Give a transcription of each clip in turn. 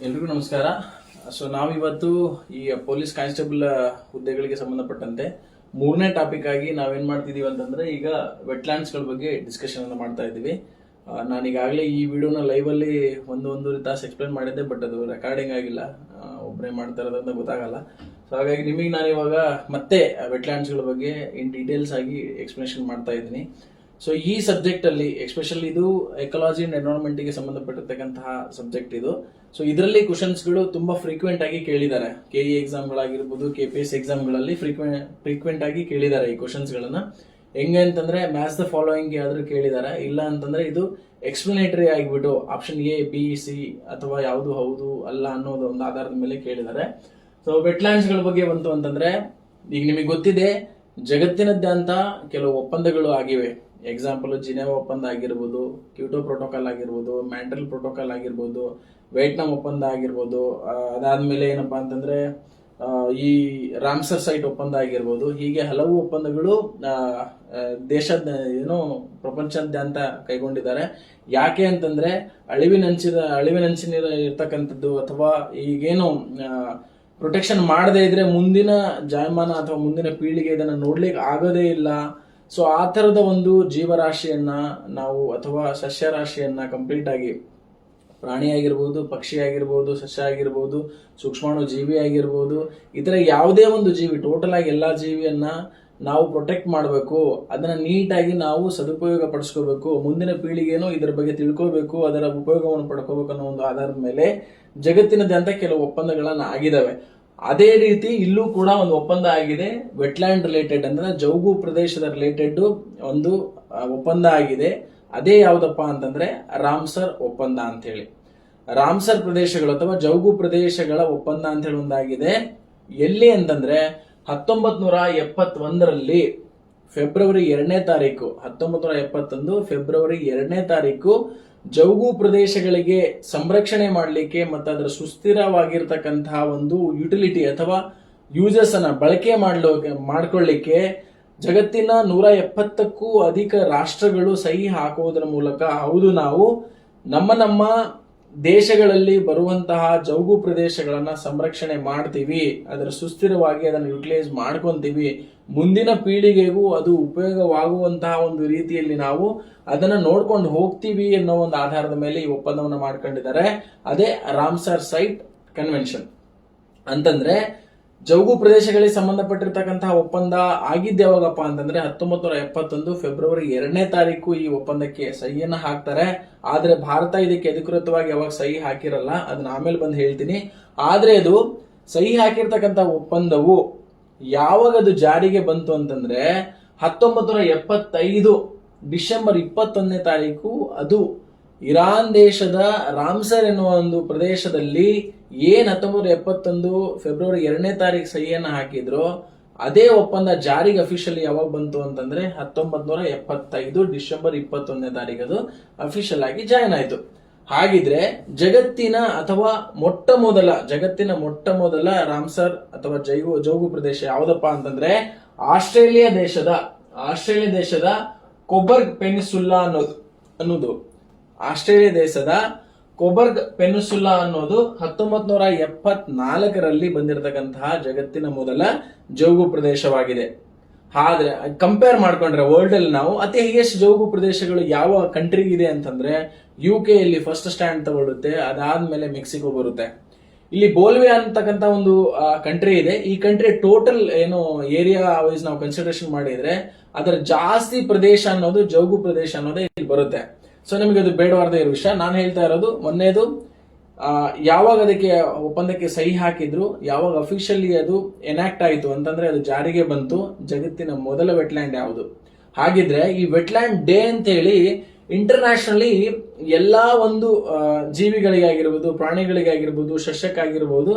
ಎಲ್ರಿಗೂ ನಮಸ್ಕಾರ. ನಾವಿವತ್ತು ಈ ಪೊಲೀಸ್ ಕಾನ್ಸ್ಟೇಬಲ್ ಹುದ್ದೆಗಳಿಗೆ ಸಂಬಂಧಪಟ್ಟಂತೆ ಮೂರನೇ ಟಾಪಿಕ್ ಆಗಿ ನಾವೇನ್ ಮಾಡ್ತಿದೀವಿ ಅಂತಂದ್ರೆ ಈಗ ವೆಟ್ಲ್ಯಾಂಡ್ಸ್ ಗಳ ಬಗ್ಗೆ ಡಿಸ್ಕಷನ್ ಅನ್ನು ಮಾಡ್ತಾ ಇದ್ದೀವಿ. ನಾನು ಈಗಾಗಲೇ ಈ ವಿಡಿಯೋನ ಲೈವ್ ಅಲ್ಲಿ ಒಂದೂವರೆ ತಾಸು ಎಕ್ಸ್ಪ್ಲೇನ್ ಮಾಡಿದ್ದೆ, ಬಟ್ ಅದು ರೆಕಾರ್ಡಿಂಗ್ ಆಗಿಲ್ಲ, ಒಬ್ಬನೇ ಮಾಡ್ತಾ ಇರೋದ್ರಿಂದ ಗೊತ್ತಾಗಲ್ಲ. ಸೊ ಹಾಗಾಗಿ ನಿಮಗೆ ನಾನು ಇವಾಗ ಮತ್ತೆ ವೆಟ್ಲ್ಯಾಂಡ್ಸ್ ಗಳ ಬಗ್ಗೆ ಇನ್ ಡೀಟೇಲ್ಸ್ ಆಗಿ ಎಕ್ಸ್ಪ್ಲನೇಷನ್ ಮಾಡ್ತಾ ಇದ್ದೀನಿ. ಸೊ ಈ ಸಬ್ಜೆಕ್ಟ್ ಅಲ್ಲಿ ಎಸ್ಪೆಷಲಿ ಇದು ಎಕಾಲಜಿ ಅಂಡ್ ಎನ್ವೈರನ್ಮೆಂಟ್ ಗೆ ಸಂಬಂಧಪಟ್ಟಿರ್ತಕ್ಕಂತಹ ಸಬ್ಜೆಕ್ಟ್ ಇದು. ಸೊ ಇದರಲ್ಲಿ ಕ್ವಶನ್ಸ್ ಗಳು ತುಂಬಾ ಫ್ರೀಕ್ವೆಂಟ್ ಆಗಿ ಕೇಳಿದ್ದಾರೆ. ಕೆಇ ಎಕ್ಸಾಮ್ ಗಳಾಗಿರ್ಬೋದು, KPS ಎಕ್ಸಾಮ್ ಗಳಲ್ಲಿ ಫ್ರೀಕ್ವೆಂಟ್ ಆಗಿ ಕೇಳಿದ್ದಾರೆ ಈ ಕ್ವಶನ್ಸ್ ಗಳನ್ನ. ಹೆಂಗೆ ಅಂತಂದ್ರೆ ಮ್ಯಾಚ್ ದ ಫಾಲೋಯಿಂಗ್ ಯಾವ್ದು ಕೇಳಿದ್ದಾರೆ, ಇಲ್ಲ ಅಂತಂದ್ರೆ ಇದು ಎಕ್ಸ್ಪ್ಲನೇಟರಿ ಆಗಿಬಿಟ್ಟು ಆಪ್ಷನ್ A, B, C ಅಥವಾ ಯಾವುದು ಹೌದು ಅಲ್ಲ ಅನ್ನೋದು ಒಂದು ಆಧಾರದ ಮೇಲೆ ಕೇಳಿದ್ದಾರೆ. ಸೊ ವೆಟ್ಲ್ಯಾಂಡ್ಸ್ ಗಳ ಬಗ್ಗೆ ಬಂತು ಅಂತಂದ್ರೆ ಈಗ ನಿಮಗೆ ಗೊತ್ತಿದೆ, ಜಗತ್ತಿನಾದ್ಯಂತ ಕೆಲವು ಒಪ್ಪಂದಗಳು ಆಗಿವೆ. ಎಕ್ಸಾಂಪಲ್ ಜಿನೆವಾ ಒಪ್ಪಂದ ಆಗಿರ್ಬೋದು, ಕ್ಯೂಟೋ ಪ್ರೋಟೋಕಾಲ್ ಆಗಿರ್ಬೋದು, ಮ್ಯಾಂಟ್ರಿಲ್ ಪ್ರೋಟೋಕಾಲ್ ಆಗಿರ್ಬೋದು, ವಿಯೆಟ್ನಾಂ ಒಪ್ಪಂದ ಆಗಿರ್ಬೋದು, ಅದಾದ್ಮೇಲೆ ಏನಪ್ಪಾ ಅಂತಂದ್ರೆ ಈ ರಾಮ್ಸರ್ ಸೈಟ್ ಒಪ್ಪಂದ ಆಗಿರ್ಬೋದು. ಹೀಗೆ ಹಲವು ಒಪ್ಪಂದಗಳು ದೇಶದ ಪ್ರಪಂಚದಾದ್ಯಂತ ಕೈಗೊಂಡಿದ್ದಾರೆ. ಯಾಕೆ ಅಂತಂದ್ರೆ ಅಳಿವಿನಂಚಿನ ಇರ್ತಕ್ಕಂಥದ್ದು ಅಥವಾ ಈಗೇನು ಪ್ರೊಟೆಕ್ಷನ್ ಮಾಡದೇ ಇದ್ರೆ ಮುಂದಿನ ಜಾಯಮಾನ ಅಥವಾ ಮುಂದಿನ ಪೀಳಿಗೆ ಇದನ್ನ ನೋಡ್ಲಿಕ್ಕೆ ಆಗೋದೇ ಇಲ್ಲ. ಸೊ ಆ ತರದ ಒಂದು ಜೀವರಾಶಿಯನ್ನ ನಾವು ಅಥವಾ ಸಸ್ಯರಾಶಿಯನ್ನ ಕಂಪ್ಲೀಟ್ ಆಗಿ, ಪ್ರಾಣಿ ಆಗಿರ್ಬೋದು, ಪಕ್ಷಿ ಆಗಿರ್ಬೋದು, ಸಸ್ಯ ಆಗಿರ್ಬೋದು, ಸೂಕ್ಷ್ಮಾಣು ಜೀವಿ ಆಗಿರ್ಬೋದು, ಇತರ ಯಾವುದೇ ಒಂದು ಜೀವಿ, ಟೋಟಲ್ ಆಗಿ ಎಲ್ಲಾ ಜೀವಿಯನ್ನ ನಾವು ಪ್ರೊಟೆಕ್ಟ್ ಮಾಡಬೇಕು, ಅದನ್ನ ನೀಟಾಗಿ ನಾವು ಸದುಪಯೋಗ ಪಡಿಸ್ಕೋಬೇಕು, ಮುಂದಿನ ಪೀಳಿಗೆನೂ ಇದರ ಬಗ್ಗೆ ತಿಳ್ಕೋಬೇಕು, ಅದರ ಉಪಯೋಗವನ್ನು ಪಡ್ಕೋಬೇಕು ಅನ್ನೋ ಒಂದು ಆಧಾರದ ಮೇಲೆ ಜಗತ್ತಿನಾದ್ಯಂತ ಕೆಲವು ಒಪ್ಪಂದಗಳನ್ನ ಆಗಿದಾವೆ. ಅದೇ ರೀತಿ ಇಲ್ಲೂ ಕೂಡ ಒಂದು ಒಪ್ಪಂದ ಆಗಿದೆ, ವೆಟ್ಲ್ಯಾಂಡ್ ರಿಲೇಟೆಡ್ ಅಂದ್ರೆ ಜೌಗು ಪ್ರದೇಶದ ರಿಲೇಟೆಡ್ ಒಂದು ಒಪ್ಪಂದ ಆಗಿದೆ. ಅದೇ ಯಾವ್ದಪ್ಪ ಅಂತಂದ್ರೆ ರಾಮ್ಸರ್ ಒಪ್ಪಂದ ಅಂತ ಹೇಳಿ. ರಾಮ್ಸರ್ ಪ್ರದೇಶಗಳು ಅಥವಾ ಜೌಗು ಪ್ರದೇಶಗಳ ಒಪ್ಪಂದ ಅಂತ ಹೇಳಿ ಒಂದಾಗಿದೆ. ಎಲ್ಲಿ ಅಂತಂದ್ರೆ 1971ರಲ್ಲಿ ಫೆಬ್ರವರಿ 2ನೇ ತಾರೀಕು 1971 ಫೆಬ್ರವರಿ 2ನೇ ತಾರೀಕು ಜೌಗು ಪ್ರದೇಶಗಳಿಗೆ ಸಂರಕ್ಷಣೆ ಮಾಡಲಿಕ್ಕೆ ಮತ್ತು ಅದರ ಸುಸ್ಥಿರವಾಗಿರ್ತಕ್ಕಂತಹ ಒಂದು ಯುಟಿಲಿಟಿ ಅಥವಾ ಯೂಸಸ್ ಅನ್ನ ಬಳಕೆ ಮಾಡ್ಕೊಳ್ಳಿಕ್ಕೆ ಜಗತ್ತಿನ 170ಕ್ಕೂ ಅಧಿಕ ರಾಷ್ಟ್ರಗಳು ಸಹಿ ಹಾಕುವುದರ ಮೂಲಕ ಹೌದು ನಾವು ನಮ್ಮ ದೇಶಗಳಲ್ಲಿ ಬರುವಂತಹ ಜೌಗು ಪ್ರದೇಶಗಳನ್ನ ಸಂರಕ್ಷಣೆ ಮಾಡ್ತೀವಿ, ಅದರ ಸುಸ್ಥಿರವಾಗಿ ಅದನ್ನು ಯುಟಿಲೈಸ್ ಮಾಡ್ಕೊಂತೀವಿ, ಮುಂದಿನ ಪೀಳಿಗೆಗೂ ಅದು ಉಪಯೋಗವಾಗುವಂತಹ ಒಂದು ರೀತಿಯಲ್ಲಿ ನಾವು ಅದನ್ನ ನೋಡ್ಕೊಂಡು ಹೋಗ್ತೀವಿ ಅನ್ನೋ ಒಂದು ಆಧಾರದ ಮೇಲೆ ಈ ಒಪ್ಪಂದವನ್ನು ಮಾಡ್ಕೊಂಡಿದ್ದಾರೆ. ಅದೇ ರಾಮ್ಸರ್ ಸೈಟ್ ಕನ್ವೆನ್ಷನ್ ಅಂತಂದ್ರೆ ಜೌಗು ಪ್ರದೇಶಗಳಿಗೆ ಸಂಬಂಧಪಟ್ಟಿರ್ತಕ್ಕಂತಹ ಒಪ್ಪಂದ ಆಗಿದ್ದ ಯಾವಾಗಪ್ಪ ಅಂತಂದ್ರೆ 1971 ಫೆಬ್ರವರಿ 2ನೇ ತಾರೀಕು ಈ ಒಪ್ಪಂದಕ್ಕೆ ಸಹಿಯನ್ನ ಹಾಕ್ತಾರೆ. ಆದ್ರೆ ಭಾರತ ಇದಕ್ಕೆ ಅಧಿಕೃತವಾಗಿ ಯಾವಾಗ ಸಹಿ ಹಾಕಿರಲ್ಲ, ಅದನ್ನ ಆಮೇಲೆ ಬಂದು ಹೇಳ್ತೀನಿ. ಆದ್ರೆ ಅದು ಸಹಿ ಹಾಕಿರ್ತಕ್ಕಂಥ ಒಪ್ಪಂದವು ಯಾವಾಗ ಅದು ಜಾರಿಗೆ ಬಂತು ಅಂತಂದ್ರೆ 1975 ಡಿಸೆಂಬರ್ 21ನೇ ತಾರೀಕು ಅದು ಇರಾನ್ ದೇಶದ ರಾಮ್ಸರ್ ಎನ್ನುವ ಒಂದು ಪ್ರದೇಶದಲ್ಲಿ ಏನ್ 1971 ಫೆಬ್ರವರಿ 2ನೇ ತಾರೀಕು ಸಹಿಯನ್ನ ಹಾಕಿದ್ರು, ಅದೇ ಒಪ್ಪಂದ ಜಾರಿಗೆ ಅಫಿಷಿಯಲಿ ಯಾವಾಗ ಬಂತು ಅಂತಂದ್ರೆ 1975 ಡಿಸೆಂಬರ್ 21ನೇ ತಾರೀಕು ಅದು ಅಫಿಷಿಯಲ್ ಆಗಿ ಜಾಯಿನ್ ಆಯ್ತು. ಹಾಗಿದ್ರೆ ಜಗತ್ತಿನ ಮೊಟ್ಟ ಮೊದಲ ರಾಮ್ಸರ್ ಅಥವಾ ಜೌಗು ಪ್ರದೇಶ ಯಾವ್ದಪ್ಪ ಅಂತಂದ್ರೆ ಆಸ್ಟ್ರೇಲಿಯಾ ದೇಶದ ಕೊಬರ್ಗ್ ಪೆನಿಸುಲ್ಲಾ ಅನ್ನೋದು ಆಸ್ಟ್ರೇಲಿಯಾ ದೇಶದ ಕೊಬರ್ಗ್ ಪೆನಿಸುಲ್ಲಾ ಅನ್ನೋದು 1974ರಲ್ಲಿ ಬಂದಿರತಕ್ಕಂತಹ ಜಗತ್ತಿನ ಮೊದಲ ಜೌಗು ಪ್ರದೇಶವಾಗಿದೆ. ಆದ್ರೆ ಕಂಪೇರ್ ಮಾಡ್ಕೊಂಡ್ರೆ ವರ್ಲ್ಡ್ ಅಲ್ಲಿ ನಾವು ಅತಿ ಹೈಯೆಸ್ಟ್ ಜೌಗು ಪ್ರದೇಶಗಳು ಯಾವ ಕಂಟ್ರಿ ಇದೆ ಅಂತಂದ್ರೆ UK ಇಲ್ಲಿ ಫಸ್ಟ್ ಸ್ಟ್ಯಾಂಡ್ ತಗೊಳುತ್ತೆ, ಅದಾದ್ಮೇಲೆ ಮೆಕ್ಸಿಕೋ ಬರುತ್ತೆ. ಇಲ್ಲಿ ಬೋಲ್ವಿಯಾ ಅಂತಕ್ಕಂತ ಒಂದು ಕಂಟ್ರಿ ಇದೆ. ಈ ಕಂಟ್ರಿ ಟೋಟಲ್ ಏನು ಏರಿಯಾ ವೈಸ್ ನಾವು ಕನ್ಸಿಡರೇಷನ್ ಮಾಡಿದ್ರೆ ಅದರ ಜಾಸ್ತಿ ಪ್ರದೇಶ ಅನ್ನೋದು ಜೌಗು ಪ್ರದೇಶ ಅನ್ನೋದೇ ಇಲ್ಲಿ ಬರುತ್ತೆ. ಸೊ ನಿಮಗೆ ಅದು ಬೇಡವಾರದೇ ಇರೋ ವಿಷಯ. ನಾನು ಹೇಳ್ತಾ ಇರೋದು ಮೊನ್ನೆದು ಯಾವಾಗ ಅದಕ್ಕೆ ಒಪ್ಪಂದಕ್ಕೆ ಸಹಿ ಹಾಕಿದ್ರು, ಯಾವಾಗ ಅಫಿಷಿಯಲಿ ಅದು ಎನಾಕ್ಟ್ ಆಯಿತು ಅಂತಂದ್ರೆ ಅದು ಜಾರಿಗೆ ಬಂತು, ಜಗತ್ತಿನ ಮೊದಲ ವೆಟ್ಲ್ಯಾಂಡ್ ಯಾವುದು. ಹಾಗಿದ್ರೆ ಈ ವೆಟ್ಲ್ಯಾಂಡ್ ಡೇ ಅಂತ ಹೇಳಿ ಇಂಟರ್ನ್ಯಾಷನಲಿ ಎಲ್ಲಾ ಒಂದು ಜೀವಿಗಳಿಗಾಗಿರ್ಬೋದು, ಪ್ರಾಣಿಗಳಿಗಾಗಿರ್ಬೋದು, ಸಸ್ಯಕ್ಕಾಗಿರ್ಬೋದು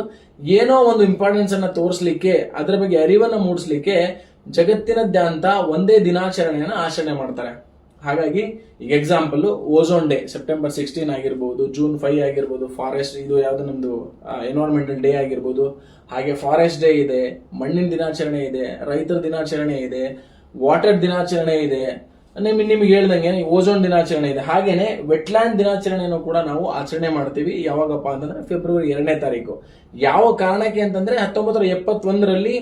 ಏನೋ ಒಂದು ಇಂಪಾರ್ಟೆನ್ಸ್ ಅನ್ನ ತೋರಿಸ್ಲಿಕ್ಕೆ, ಅದರ ಬಗ್ಗೆ ಅರಿವನ್ನ ಮೂಡಿಸ್ಲಿಕ್ಕೆ ಜಗತ್ತಿನಾದ್ಯಂತ ಒಂದೇ ದಿನಾಚರಣೆಯನ್ನ ಆಚರಣೆ ಮಾಡ್ತಾರೆ. ಹಾಗಾಗಿ ಈಗ ಎಕ್ಸಾಂಪಲ್ ಓಝೋನ್ ಡೇ ಸೆಪ್ಟೆಂಬರ್ 16 ಆಗಿರ್ಬೋದು, ಜೂನ್ 5 ಆಗಿರ್ಬೋದು, ಫಾರೆಸ್ಟ್ ಇದು ಯಾವ್ದು ನಮ್ದು ಎನ್ವೈರನ್ಮೆಂಟಲ್ ಡೇ ಆಗಿರ್ಬೋದು, ಹಾಗೆ ಫಾರೆಸ್ಟ್ ಡೇ ಇದೆ, ಮಣ್ಣಿನ ದಿನಾಚರಣೆ ಇದೆ, ರೈತರ ದಿನಾಚರಣೆ ಇದೆ, ವಾಟರ್ ದಿನಾಚರಣೆ ಇದೆ. ನಿಮಗೆ ಹೇಳ್ದಂಗೆ ಓಝೋನ್ ದಿನಾಚರಣೆ ಇದೆ. ಹಾಗೇನೆ ವೆಟ್ಲ್ಯಾಂಡ್ ದಿನಾಚರಣೆಯನ್ನು ಕೂಡ ನಾವು ಆಚರಣೆ ಮಾಡ್ತೀವಿ. ಯಾವಾಗಪ್ಪ ಅಂತಂದ್ರೆ ಫೆಬ್ರವರಿ 2ನೇ ತಾರೀಕು. ಯಾವ ಕಾರಣಕ್ಕೆ ಅಂತಂದ್ರೆ 1971ರಲ್ಲಿ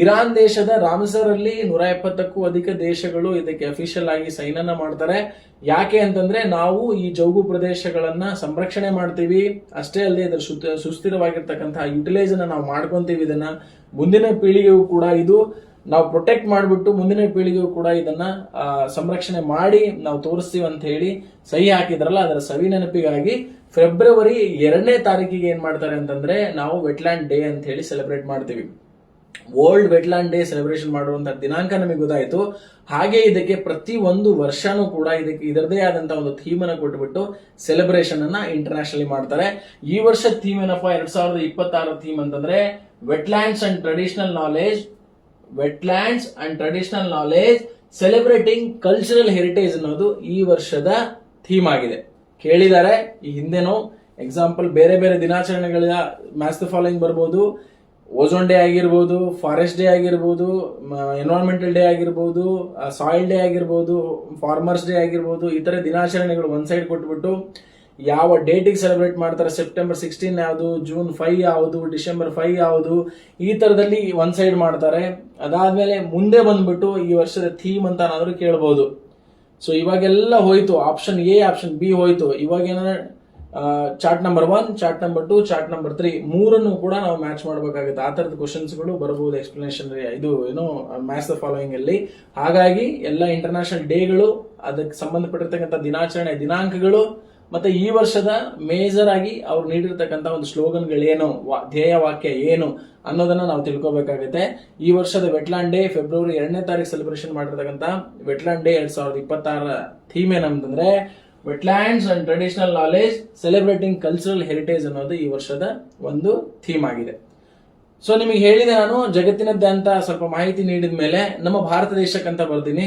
ಇರಾನ್ ದೇಶದ ರಾಮಸರ್ ಅಲ್ಲಿ 170ಕ್ಕೂ ಅಧಿಕ ದೇಶಗಳು ಇದಕ್ಕೆ ಅಫಿಷಿಯಲ್ ಆಗಿ ಸೈನ್ ಅನ್ನ ಮಾಡ್ತಾರೆ. ಯಾಕೆ ಅಂತಂದ್ರೆ ನಾವು ಈ ಜೌಗು ಪ್ರದೇಶಗಳನ್ನ ಸಂರಕ್ಷಣೆ ಮಾಡ್ತೀವಿ, ಅಷ್ಟೇ ಅಲ್ಲದೆ ಇದರ ಸುಸ್ಥಿರವಾಗಿರ್ತಕ್ಕಂತಹ ಯುಟಿಲೈಸ್ ಅನ್ನ ನಾವು ಮಾಡ್ಕೊಂತೀವಿ. ಇದನ್ನ ಮುಂದಿನ ಪೀಳಿಗೆಗೂ ಕೂಡ ಇದು ನಾವು ಪ್ರೊಟೆಕ್ಟ್ ಮಾಡಿಬಿಟ್ಟು ಮುಂದಿನ ಪೀಳಿಗೆಗೂ ಕೂಡ ಇದನ್ನ ಸಂರಕ್ಷಣೆ ಮಾಡಿ ನಾವು ತೋರಿಸ್ತೀವಿ ಅಂತ ಹೇಳಿ ಸಹಿ ಹಾಕಿದ್ರಲ್ಲ, ಅದರ ಸವಿ ನೆನಪಿಗಾಗಿ ಫೆಬ್ರವರಿ 2ನೇ ತಾರೀಕಿಗೆ ಏನ್ ಮಾಡ್ತಾರೆ ಅಂತಂದ್ರೆ ನಾವು ವೆಟ್ಲ್ಯಾಂಡ್ ಡೇ ಅಂತ ಹೇಳಿ ಸೆಲೆಬ್ರೇಟ್ ಮಾಡ್ತೀವಿ. ವರ್ಲ್ಡ್ ವೆಟ್ಲ್ಯಾಂಡ್ ಡೇ ಸೆಲೆಬ್ರೇಷನ್ ಮಾಡುವಂತಹ ದಿನಾಂಕ ನಮಗೆ ಗೊತ್ತಾಯ್ತು. ಹಾಗೆ ಇದಕ್ಕೆ ಪ್ರತಿ ಒಂದು ವರ್ಷನೂ ಕೂಡ ಇದಕ್ಕೆ ಇದರದೇ ಆದಂತಹ ಒಂದು ಥೀಮ್ ಅನ್ನು ಕೊಟ್ಟುಬಿಟ್ಟು ಸೆಲೆಬ್ರೇಷನ್ ಅನ್ನ ಇಂಟರ್ನ್ಯಾಷನಲಿ ಮಾಡ್ತಾರೆ. ಈ ವರ್ಷದ ಥೀಮ್ ಏನಪ್ಪಾ 2026 ಥೀಮ್ ಅಂತಂದ್ರೆ wetlands and traditional knowledge celebrating cultural heritage ಅನ್ನೋದು ಈ ವರ್ಷದ ಥೀಮ್ ಆಗಿದೆ. ಕೇಳಿದ್ದಾರೆ ಈ ಹಿಂದೆನೋ ಎಕ್ಸಾಂಪಲ್ ಬೇರೆ ಬೇರೆ ದಿನಾಚರಣೆಗಳ ಮ್ಯಾಚ್ ದ ಫಾಲೋಯಿಂಗ್ ಬರ್ಬೋದು. ಓಝೋನ್ ಡೇ ಆಗಿರ್ಬೋದು, ಫಾರೆಸ್ಟ್ ಡೇ ಆಗಿರ್ಬೋದು, ಎನ್ವೈರನ್ಮೆಂಟಲ್ ಡೇ ಆಗಿರ್ಬೋದು, ಸಾಯಿಲ್ ಡೇ ಆಗಿರ್ಬೋದು, ಫಾರ್ಮರ್ಸ್ ಡೇ ಆಗಿರ್ಬೋದು. ಈ ತರ ದಿನಾಚರಣೆಗಳು ಒಂದ್ ಸೈಡ್ ಕೊಟ್ಬಿಟ್ಟು ಯಾವ ಡೇಟಿಗೆ ಸೆಲೆಬ್ರೇಟ್ ಮಾಡ್ತಾರೆ, ಸೆಪ್ಟೆಂಬರ್ 16 ಯಾವುದು, ಜೂನ್ 5 ಯಾವುದು, ಡಿಸೆಂಬರ್ 5 ಯಾವುದು, ಈ ತರದಲ್ಲಿ ಒಂದ್ ಸೈಡ್ ಮಾಡ್ತಾರೆ. ಅದಾದ್ಮೇಲೆ ಮುಂದೆ ಬಂದ್ಬಿಟ್ಟು ಈ ವರ್ಷದ ಥೀಮ್ ಅಂತ ಏನಾದ್ರು ಕೇಳಬಹುದು. ಸೊ ಇವಾಗೆಲ್ಲ ಹೋಯ್ತು, ಆಪ್ಷನ್ ಎ ಆಪ್ಷನ್ ಬಿ ಹೋಯ್ತು. ಇವಾಗ ಏನಾದ್ರೆ chart number 1, chart number 2, chart number 3 ಮೂರನ್ನು ಕೂಡ ನಾವು ಮ್ಯಾಚ್ ಮಾಡಬೇಕಾಗುತ್ತೆ. ಆ ತರದ ಕ್ವಶನ್ಸ್ ಗಳು ಬರಬಹುದು ಎಕ್ಸ್ಪ್ಲನೇಷನ್ ಇದು ಏನೋ ಮ್ಯಾಚ್ ದ ಫಾಲೋಯಿಂಗ್ ಅಲ್ಲಿ. ಹಾಗಾಗಿ ಎಲ್ಲ ಇಂಟರ್ನ್ಯಾಷನಲ್ ಡೇಗಳು, ಅದಕ್ಕೆ ಸಂಬಂಧಪಟ್ಟಿರ್ತಕ್ಕಂಥ ದಿನಾಚರಣೆ ದಿನಾಂಕಗಳು, ಮತ್ತೆ ಈ ವರ್ಷದ ಮೇಜರ್ ಆಗಿ ಅವ್ರು ನೀಡಿರ್ತಕ್ಕಂಥ ಒಂದು ಸ್ಲೋಗನ್ಗಳೇನು, ಧ್ಯೇಯ ವಾಕ್ಯ ಏನು ಅನ್ನೋದನ್ನ ನಾವು ತಿಳ್ಕೊಬೇಕಾಗುತ್ತೆ. ಈ ವರ್ಷದ ವೆಟ್ಲ್ಯಾಂಡ್ ಡೇ ಫೆಬ್ರವರಿ 2ನೇ ತಾರೀಕು ಸೆಲೆಬ್ರೇಷನ್ ಮಾಡಿರ್ತಕ್ಕಂಥ ವೆಟ್ಲ್ಯಾಂಡ್ ಡೇ 2026 ಥೀಮ್ ಏನಂತಂದ್ರೆ wetlands and traditional knowledge celebrating cultural heritage ಅನ್ನೋದು ಈ ವರ್ಷದ ಒಂದು ಥೀಮ್ ಆಗಿದೆ. ಸೊ ನಿಮಗೆ ಹೇಳಿದೆ ನಾನು ಜಗತ್ತಿನದ್ದೇ ಅಂತ ಸ್ವಲ್ಪ ಮಾಹಿತಿ ನೀಡಿದ ಮೇಲೆ ನಮ್ಮ ಭಾರತ ದೇಶಕ್ಕಂತ ಬರ್ತೀನಿ.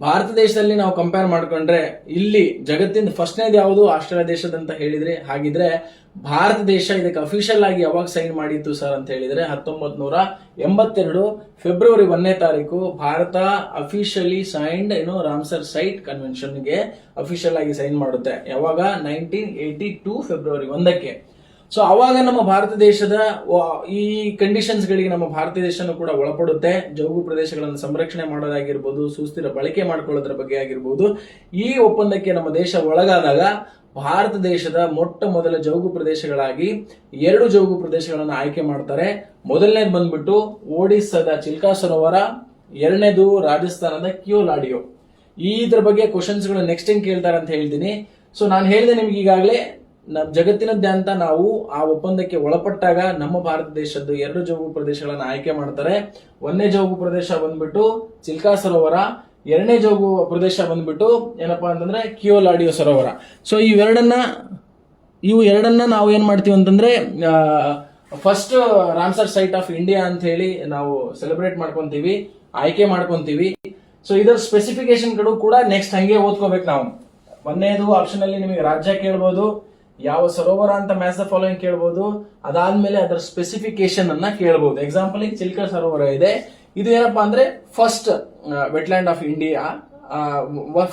ಭಾರತ ದೇಶದಲ್ಲಿ ನಾವು ಕಂಪೇರ್ ಮಾಡ್ಕೊಂಡ್ರೆ ಇಲ್ಲಿ ಜಗತ್ತಿನ ಫಸ್ಟ್ನೇದು ಯಾವುದು ಆಸ್ಟ್ರೇಲಿಯಾ ದೇಶದಂತ ಹೇಳಿದ್ರೆ, ಹಾಗಿದ್ರೆ ಭಾರತ ದೇಶ ಇದಕ್ಕೆ ಅಫಿಷಿಯಲ್ ಆಗಿ ಯಾವಾಗ ಸೈನ್ ಮಾಡಿತ್ತು ಸರ್ ಅಂತ ಹೇಳಿದ್ರೆ 1982 ಫೆಬ್ರವರಿ 1ನೇ ತಾರೀಕು Bharat officially signed Ramsar site convention ಗೆ ಅಫಿಷಿಯಲ್ ಆಗಿ ಸೈನ್ ಮಾಡುತ್ತೆ. ಯಾವಾಗ 1982 ಫೆಬ್ರವರಿ 1ಕ್ಕೆ. ಸೊ ಅವಾಗ ನಮ್ಮ ಭಾರತ ದೇಶದ ಈ ಕಂಡೀಷನ್ಸ್ ಗಳಿಗೆ ನಮ್ಮ ಭಾರತ ದೇಶನೂ ಕೂಡ ಒಳಪಡುತ್ತೆ. ಜೌಗು ಪ್ರದೇಶಗಳನ್ನು ಸಂರಕ್ಷಣೆ ಮಾಡೋದಾಗಿರ್ಬೋದು, ಸುಸ್ಥಿರ ಬಳಕೆ ಮಾಡ್ಕೊಳ್ಳೋದ್ರ ಬಗ್ಗೆ ಆಗಿರ್ಬೋದು. ಈ ಒಪ್ಪಂದಕ್ಕೆ ನಮ್ಮ ದೇಶ ಒಳಗಾದಾಗ ಭಾರತ ದೇಶದ ಮೊಟ್ಟ ಮೊದಲ ಜೌಗು ಪ್ರದೇಶಗಳಾಗಿ 2 ಜೌಗು ಪ್ರದೇಶಗಳನ್ನು ಆಯ್ಕೆ ಮಾಡ್ತಾರೆ. ಮೊದಲನೇದು ಬಂದ್ಬಿಟ್ಟು ಒಡಿಸ್ಸಾದ ಚಿಲ್ಕಾ ಸರೋವರ, 2ನೇದು ರಾಜಸ್ಥಾನದ ಕಿಯೋಲಾಡಿಯೋ. ಇದ್ರ ಬಗ್ಗೆ ಕ್ವಶನ್ಸ್ ಗಳು ನೆಕ್ಸ್ಟ್ ಹೆಂಗ್ ಕೇಳ್ತಾರೆ ಅಂತ ಹೇಳ್ತೀನಿ. ಸೊ ನಾನು ಹೇಳಿದೆ ನಿಮ್ಗೆ ಈಗಾಗಲೇ ಜಗತ್ತಿನದ್ದೇ ಅಂತ ನಾವು ಆ ಒಪ್ಪಂದಕ್ಕೆ ಒಳಪಟ್ಟಾಗ ನಮ್ಮ ಭಾರತ ದೇಶದ್ದು 2 ಜೌಗು ಪ್ರದೇಶಗಳನ್ನು ಆಯ್ಕೆ ಮಾಡ್ತಾರೆ. 1ನೇ ಜೌಗು ಪ್ರದೇಶ ಬಂದ್ಬಿಟ್ಟು ಚಿಲ್ಕಾ ಸರೋವರ, 2ನೇ ಜೌಗು ಪ್ರದೇಶ ಬಂದ್ಬಿಟ್ಟು ಏನಪ್ಪಾ ಅಂತಂದ್ರೆ ಕಿಯೋಲಾಡಿಯೋ ಸರೋವರ. ಸೊ ಇವು ಎರಡನ್ನ ನಾವು ಏನ್ ಮಾಡ್ತೀವಿ ಅಂತಂದ್ರೆ first Ramsar site of India ಅಂತ ಹೇಳಿ ನಾವು ಸೆಲೆಬ್ರೇಟ್ ಮಾಡ್ಕೊಂತೀವಿ, ಆಯ್ಕೆ ಮಾಡ್ಕೊಂತೀವಿ. ಸೊ ಇದರ ಸ್ಪೆಸಿಫಿಕೇಶನ್ ಗಳು ಕೂಡ ನೆಕ್ಸ್ಟ್ ಹಂಗೆ ಓದ್ಕೋಬೇಕು ನಾವು. 1ನೇದು ಆಪ್ಷನ್ ಅಲ್ಲಿ ನಿಮಗೆ ರಾಜ್ಯ ಕೇಳ್ಬೋದು, ಯಾವ ಸರೋವರ ಅಂತ ಮ್ಯಾಚ್ ದ ಫಾಲೋಯಿಂಗ್ ಕೇಳಬಹುದು, ಅದಾದ್ಮೇಲೆ ಅದರ ಸ್ಪೆಸಿಫಿಕೇಶನ್ ಅನ್ನ ಕೇಳಬಹುದು. ಎಕ್ಸಾಂಪಲ್ ಚಿಲ್ಕಾ ಸರೋವರ ಇದೆ, ಇದು ಏನಪ್ಪಾ ಅಂದ್ರೆ first wetland of India,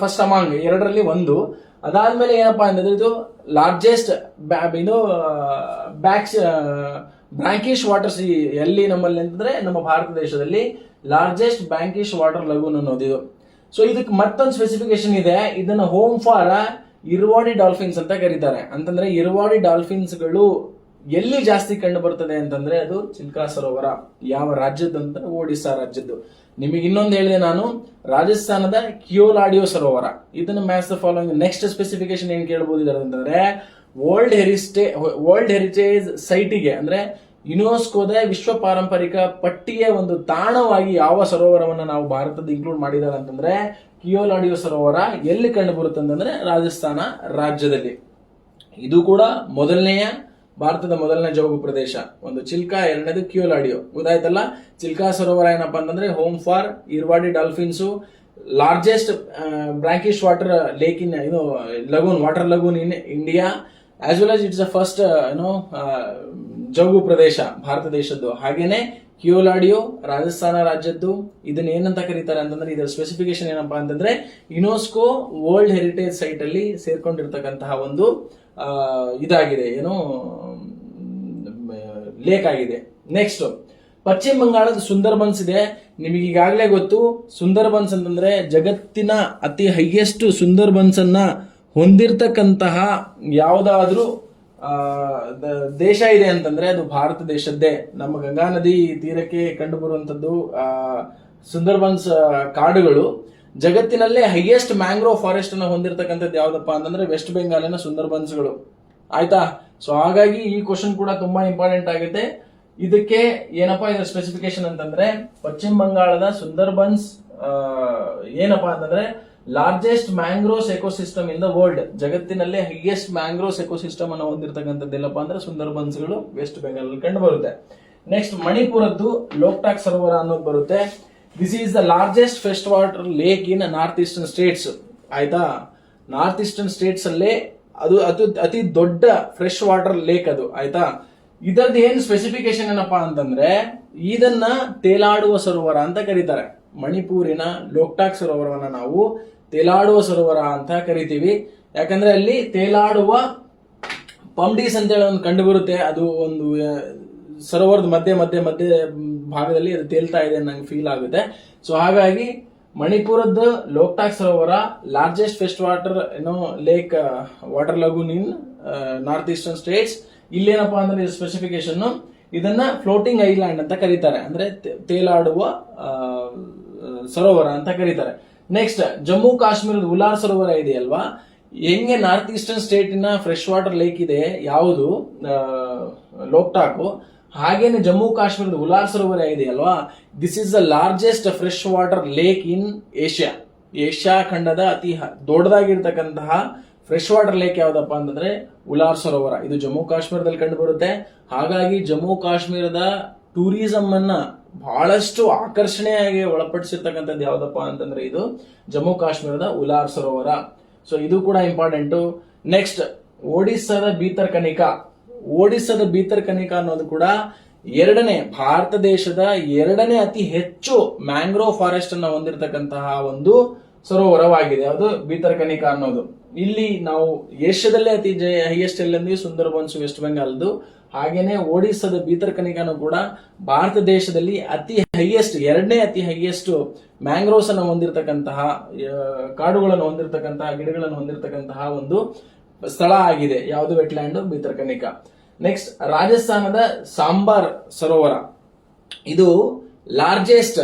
first among 2ರಲ್ಲಿ 1. ಅದಾದ್ಮೇಲೆ ಏನಪ್ಪಾ ಅಂದ್ರೆ ಇದು ಲಾರ್ಜೆಸ್ಟ್ ಬ್ರಾಂಕಿಶ್ ವಾಟರ್ ಸಿ ಎಲ್ಲಿ ನಮ್ಮಲ್ಲಿ ಅಂತಂದ್ರೆ ನಮ್ಮ ಭಾರತ ದೇಶದಲ್ಲಿ ಲಾರ್ಜೆಸ್ಟ್ ಬ್ರಾಂಕಿಶ್ ವಾಟರ್ ಲಗೂನ್ ಅನ್ನೋದು ಇದು. ಸೊ ಇದಕ್ಕೆ ಮತ್ತೊಂದು ಸ್ಪೆಸಿಫಿಕೇಶನ್ ಇದೆ, ಇದನ್ನ ಹೋಮ್ ಫಾರ್ ಇರ್ವಾಡಿ ಡಾಲ್ಫಿನ್ಸ್ ಅಂತ ಕರೀತಾರೆ. ಅಂತಂದ್ರೆ ಇರ್ವಾಡಿ ಡಾಲ್ಫಿನ್ಸ್ ಗಳು ಎಲ್ಲಿ ಜಾಸ್ತಿ ಕಂಡು ಬರ್ತದೆ ಅಂತಂದ್ರೆ ಅದು ಚಿಲ್ಕಾ ಸರೋವರ. ಯಾವ ರಾಜ್ಯದಂತ ಒಡಿಸ್ಸಾ ರಾಜ್ಯದ್ದು. ನಿಮಗೆ ಇನ್ನೊಂದು ಹೇಳಿದೆ ನಾನು, ರಾಜಸ್ಥಾನದ ಕಿಯೋಲಾಡಿಯೋ ಸರೋವರ. ಇದನ್ನ match the following next specification ಏನ್ ಕೇಳಬಹುದು ಅಂತಂದ್ರೆ ವರ್ಲ್ಡ್ ಹೆರಿಟೇಜ್ ಸೈಟಿಗೆ ಅಂದ್ರೆ ಯುನೆಸ್ಕೋದ ವಿಶ್ವ ಪಾರಂಪರಿಕ ಪಟ್ಟಿಯ ಒಂದು ತಾಣವಾಗಿ ಯಾವ ಸರೋವರವನ್ನ ನಾವು ಭಾರತದ ಇನ್ಕ್ಲೂಡ್ ಮಾಡಿದ್ದಾರೆ ಅಂತಂದ್ರೆ ಕಿಯೋಲಾಡಿಯೋ ಸರೋವರ ಎಲ್ಲಿ ಕಂಡು ಬರುತ್ತೆ ಅಂತಂದ್ರೆ ರಾಜಸ್ಥಾನ ರಾಜ್ಯದಲ್ಲಿ. ಇದು ಕೂಡ ಭಾರತದ ಮೊದಲನೇ ಜೌಗು ಪ್ರದೇಶ. ಒಂದು ಚಿಲ್ಕಾ, 2ನೇದು ಕಿಯೋಲಾಡಿಯೋ. ಗೊತ್ತಾಯ್ತಲ್ಲ. ಚಿಲ್ಕಾ ಸರೋವರ ಏನಪ್ಪಾ ಅಂತಂದ್ರೆ home for Irrawaddy dolphins, largest brackish water lake in water lagoon in India, as well as it's the first ಜೌಗು ಪ್ರದೇಶ ಭಾರತ ದೇಶದ್ದು. ಹಾಗೇನೆ ಕಿಯೋಲಾಡಿಯೋ ರಾಜಸ್ಥಾನ ರಾಜ್ಯದ್ದು. ಇದನ್ನ ಏನಂತ ಕರೀತಾರೆ ಅಂತಂದ್ರೆ ಇದರ ಸ್ಪೆಸಿಫಿಕೇಶನ್ ಏನಪ್ಪಾ ಅಂತಂದ್ರೆ ಯುನೆಸ್ಕೋ ವರ್ಲ್ಡ್ ಹೆರಿಟೇಜ್ ಸೈಟ್ ಅಲ್ಲಿ ಸೇರ್ಕೊಂಡಿರ್ತಕ್ಕಂತಹ ಒಂದು ಇದಾಗಿದೆ, ಏನು ಲೇಕ್ ಆಗಿದೆ. ನೆಕ್ಸ್ಟ್ ಪಶ್ಚಿಮ ಬಂಗಾಳದ ಸುಂದರ್ಬನ್ಸ್ ಇದೆ. ನಿಮಗೆ ಈಗಾಗಲೇ ಗೊತ್ತು, ಸುಂದರ್ಬನ್ಸ್ ಅಂತಂದ್ರೆ ಜಗತ್ತಿನ ಅತಿ ಹೈಯೆಸ್ಟ್ ಸುಂದರ್ಬನ್ಸ್ ಅನ್ನ ಹೊಂದಿರತಕ್ಕಂತಹ ಯಾವುದಾದ್ರೂ ದೇಶ ಇದೆ ಅಂತಂದ್ರೆ ಅದು ಭಾರತ ದೇಶದ್ದೇ. ನಮ್ಮ ಗಂಗಾ ನದಿ ತೀರಕ್ಕೆ ಕಂಡು ಬರುವಂತದ್ದು ಸುಂದರ್ಬನ್ಸ್ ಕಾಡುಗಳು. ಜಗತ್ತಿನಲ್ಲೇ ಹೈಯೆಸ್ಟ್ ಮ್ಯಾಂಗ್ರೋವ್ ಫಾರೆಸ್ಟ್ ಅನ್ನ ಹೊಂದಿರತಕ್ಕಂಥದ್ದು ಯಾವ್ದಪ್ಪ ಅಂತಂದ್ರೆ ವೆಸ್ಟ್ ಬೆಂಗಾಲಿನ ಸುಂದರ್ಬನ್ಸ್ಗಳು. ಆಯ್ತಾ? ಸೊ ಹಾಗಾಗಿ ಈ ಕ್ವಶನ್ ಕೂಡ ತುಂಬಾ ಇಂಪಾರ್ಟೆಂಟ್ ಆಗುತ್ತೆ. ಇದಕ್ಕೆ ಏನಪ್ಪಾ ಇದರ ಸ್ಪೆಸಿಫಿಕೇಶನ್ ಅಂತಂದ್ರೆ ಪಶ್ಚಿಮ ಬಂಗಾಳದ ಸುಂದರ್ಬನ್ಸ್ ಏನಪ್ಪಾ ಅಂತಂದ್ರೆ largest mangroves ecosystem in the world. ಜಗತ್ತಿನಲ್ಲೇ ಹೈಯೆಸ್ಟ್ ಮ್ಯಾಂಗ್ರೋವ್ಸ್ ಎಕೋಸಿಸ್ಟಮ್ ಅನ್ನು ಹೊಂದಿರತಕ್ಕಂಥದ್ದು ಎಲ್ಲಪ್ಪ ಅಂದ್ರೆ ಸುಂದರ್ಬನ್ಸ್ಗಳು ವೆಸ್ಟ್ ಬೆಂಗಾಲ್ ಅಲ್ಲಿ ಕಂಡು ಬರುತ್ತೆ. ನೆಕ್ಸ್ಟ್ ಮಣಿಪುರದ್ದು ಲೋಕ್ಟಾಕ್ ಸರೋವರ ಅನ್ನೋದು ಬರುತ್ತೆ. This is the largest fresh water lake in north eastern States. ಆಯ್ತಾ? ನಾರ್ತ್ ಈಸ್ಟರ್ನ್ ಸ್ಟೇಟ್ಸ್ ಅಲ್ಲೇ ಅದು ಅತಿ ದೊಡ್ಡ ಫ್ರೆಶ್ ವಾಟರ್ ಲೇಕ್ ಅದು. ಆಯ್ತಾ? ಇದರದ್ದು ಏನ್ ಸ್ಪೆಸಿಫಿಕೇಶನ್ ಏನಪ್ಪಾ ಅಂತಂದ್ರೆ ಇದನ್ನ ತೇಲಾಡುವ ಸರೋವರ ಅಂತ ಕರೀತಾರೆ. ಮಣಿಪೂರಿನ ಲೋಕ್ಟಾಕ್ ಸರೋವರವನ್ನ ನಾವು ತೇಲಾಡುವ ಸರೋವರ ಅಂತ ಕರಿತೀವಿ. ಯಾಕಂದ್ರೆ ಅಲ್ಲಿ ತೇಲಾಡುವ ಪಂಡೀಸ್ ಅಂತೇಳಿ ಒಂದು ಕಂಡು ಬರುತ್ತೆ. ಅದು ಒಂದು ಸರೋವರದ ಮಧ್ಯೆ ಭಾಗದಲ್ಲಿ ಅದು ತೇಲ್ತಾ ಇದೆ ನಂಗೆ ಫೀಲ್ ಆಗುತ್ತೆ. ಸೊ ಹಾಗಾಗಿ ಮಣಿಪುರದ ಲೋಕ್ಟಾಕ್ ಸರೋವರ largest fresh water lake water lagoon in north eastern states. ಇಲ್ಲೇನಪ್ಪಾ ಅಂದ್ರೆ ಸ್ಪೆಸಿಫಿಕೇಶನ್ ಇದನ್ನ ಫ್ಲೋಟಿಂಗ್ ಐಲ್ಯಾಂಡ್ ಅಂತ ಕರೀತಾರೆ, ಅಂದ್ರೆ ತೇಲಾಡುವ ಸರೋವರ ಅಂತ ಕರೀತಾರೆ. ನೆಕ್ಸ್ಟ್ ಜಮ್ಮು ಕಾಶ್ಮೀರದ ಉಲಾರ್ ಸರೋವರ ಇದೆಯಲ್ವಾ, ಹೆಂಗೆ ನಾರ್ತ್ ಈಸ್ಟರ್ನ್ ಸ್ಟೇಟಿನ ಫ್ರೆಶ್ ವಾಟರ್ ಲೇಕ್ ಇದೆ ಯಾವುದು ಲೋಕ್ಟಾಕ್, ಹಾಗೇನೆ ಜಮ್ಮು ಕಾಶ್ಮೀರದ ಉಲಾರ್ ಸರೋವರ ಇದೆಯಲ್ವಾ, this is the largest fresh water lake in Asia. Asia ಖಂಡದ ಅತಿ ದೊಡ್ಡದಾಗಿರ್ತಕ್ಕಂತಹ ಫ್ರೆಶ್ ವಾಟರ್ ಲೇಕ್ ಯಾವ್ದಪ್ಪ ಅಂತಂದ್ರೆ ಉಲಾರ್ ಸರೋವರ. ಇದು ಜಮ್ಮು ಕಾಶ್ಮೀರದಲ್ಲಿ ಕಂಡು ಬರುತ್ತೆ. ಹಾಗಾಗಿ ಜಮ್ಮು ಕಾಶ್ಮೀರದ ಟೂರಿಸಂ ಅನ್ನ ಬಹಳಷ್ಟು ಆಕರ್ಷಣೆಯಾಗಿ ಒಳಪಡಿಸಿರ್ತಕ್ಕಂಥದ್ದು ಯಾವ್ದಪ್ಪ ಅಂತಂದ್ರೆ ಇದು ಜಮ್ಮು ಕಾಶ್ಮೀರದ ಉಲಾರ್ ಸರೋವರ. ಸೊ ಇದು ಕೂಡ ಇಂಪಾರ್ಟೆಂಟ್. ನೆಕ್ಸ್ಟ್ ಒಡಿಸ್ಸಾದ ಭೀತರ್ಕನಿಕಾ. ಒಡಿಸ್ಸಾದ ಭೀತರ್ಕನಿಕಾ ಅನ್ನೋದು ಕೂಡ ಭಾರತ ದೇಶದ ಎರಡನೇ ಅತಿ ಹೆಚ್ಚು ಮ್ಯಾಂಗ್ರೋವ್ ಫಾರೆಸ್ಟ್ ಅನ್ನ ಹೊಂದಿರತಕ್ಕಂತಹ ಒಂದು ಸರೋವರವಾಗಿದೆ. ಅದು ಭೀತರ್ಕನಿಕಾ ಅನ್ನೋದು. ಇಲ್ಲಿ ನಾವು ಏಷ್ಯಾದಲ್ಲೇ ಅತಿ ಹೈಯೆಸ್ಟ್ ಎಲ್ಲಂದ್ರೆ ಸುಂದರ್ಬನ್ಸ್ ವೆಸ್ಟ್ ಬೆಂಗಾಲ್ದು. ಹಾಗೇನೆ ಒಡಿಸ್ಸಾದ ಭೀತರ್ಕನಿಕಾನು ಕೂಡ ಭಾರತ ದೇಶದಲ್ಲಿ ಎರಡನೇ ಅತಿ ಹೈಯೆಸ್ಟ್ ಮ್ಯಾಂಗ್ರೋವ್ಸ್ ಅನ್ನು ಹೊಂದಿರತಕ್ಕಂತಹ ಕಾಡುಗಳನ್ನು ಹೊಂದಿರತಕ್ಕಂತಹ ಗಿಡಗಳನ್ನು ಹೊಂದಿರತಕ್ಕಂತಹ ಒಂದು ಸ್ಥಳ ಆಗಿದೆ. ಯಾವುದು ವೆಟ್ಲ್ಯಾಂಡ್ ಭೀತರ್ಕನಿಕಾ. ನೆಕ್ಸ್ಟ್ ರಾಜಸ್ಥಾನದ ಸಾಂಬಾರ್ ಸರೋವರ. ಇದು ಲಾರ್ಜೆಸ್ಟ್